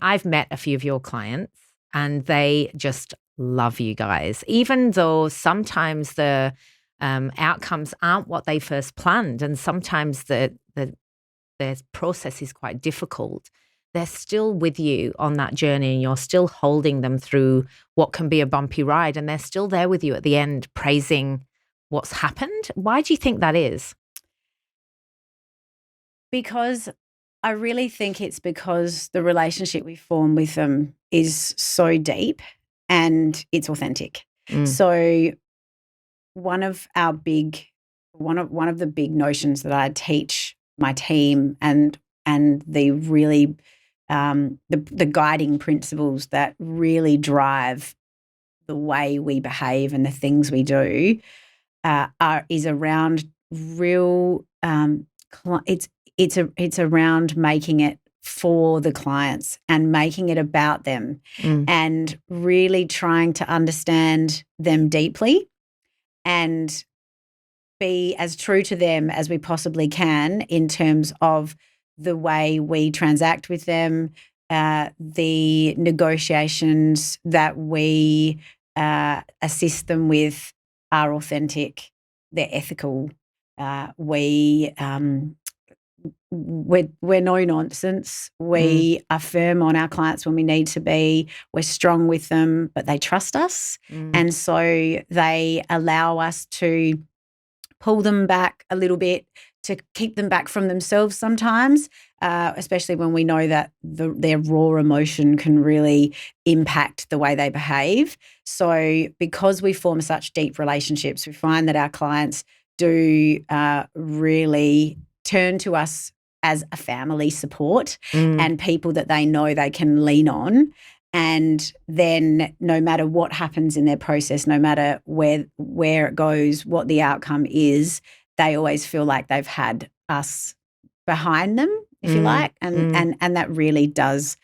I've met a few of your clients and they just love you guys, even though sometimes the outcomes aren't what they first planned, and sometimes the process is quite difficult. They're still with you on that journey and you're still holding them through what can be a bumpy ride, and they're still there with you at the end praising what's happened. Why do you think that is? Because I really think it's because the relationship we form with them is so deep and it's authentic. So one of the big notions that I teach my team and the really the guiding principles that really drive the way we behave and the things we do is around real. It's around making it for the clients and making it about them and really trying to understand them deeply and be as true to them as we possibly can in terms of the way we transact with them, the negotiations that we assist them with are authentic, they're ethical. We're no nonsense. We are firm on our clients when we need to be. We're strong with them, but they trust us. And so they allow us to pull them back a little bit, to keep them back from themselves sometimes, especially when we know that their raw emotion can really impact the way they behave. So because we form such deep relationships, we find that our clients do really turn to us as a family support and people that they know they can lean on. And then no matter what happens in their process, no matter where it goes, what the outcome is, they always feel like they've had us behind them, if you like. And that really does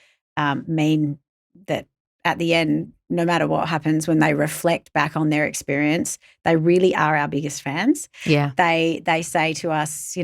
mean that at the end, no matter what happens, when they reflect back on their experience, they really are our biggest fans. Yeah. They say to us,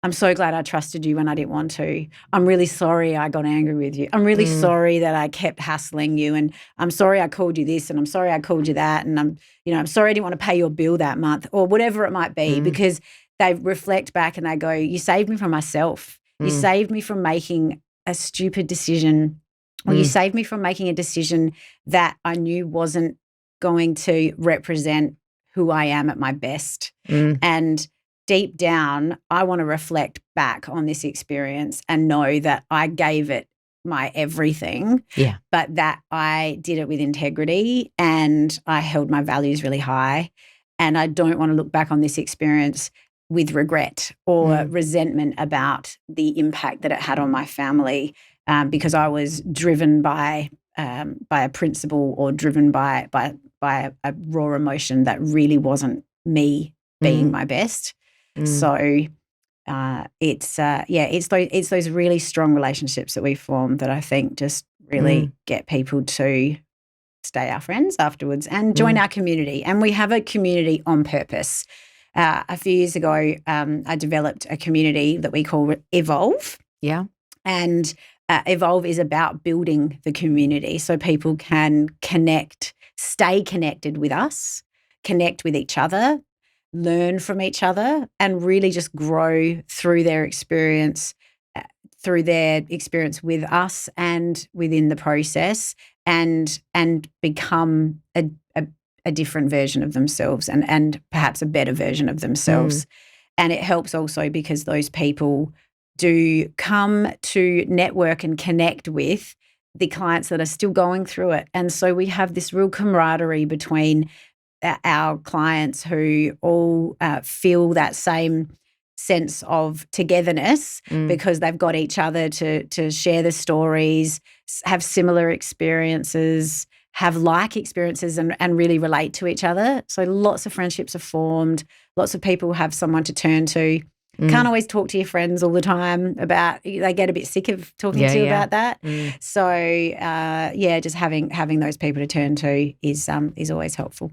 I'm so glad I trusted you when I didn't want to. I'm really sorry I got angry with you. I'm really sorry that I kept hassling you, and I'm sorry I called you this, and I'm sorry I called you that, and I'm sorry I didn't want to pay your bill that month, or whatever it might be, because they reflect back and they go, you saved me from myself. You saved me from making a stupid decision, or you saved me from making a decision that I knew wasn't going to represent who I am at my best. And deep down, I want to reflect back on this experience and know that I gave it my everything, but that I did it with integrity and I held my values really high. And I don't want to look back on this experience with regret or resentment about the impact that it had on my family, because I was driven by a principle or driven by a raw emotion that really wasn't me being my best. So it's those really strong relationships that we form that I think just really get people to stay our friends afterwards and join our community. And we have a community on purpose. A few years ago, I developed a community that we call Evolve. Yeah. And Evolve is about building the community so people can connect, stay connected with us, connect with each other, learn from each other, and really just grow through their experience with us and within the process, and become a different version of themselves and perhaps a better version of themselves. And it helps also because those people do come to network and connect with the clients that are still going through it. And so we have this real camaraderie between our clients who all feel that same sense of togetherness because they've got each other to share the stories, have similar experiences, have like experiences and really relate to each other. So lots of friendships are formed. Lots of people have someone to turn to. Can't always talk to your friends all the time about, they get a bit sick of talking to you about that. So, just having those people to turn to is always helpful.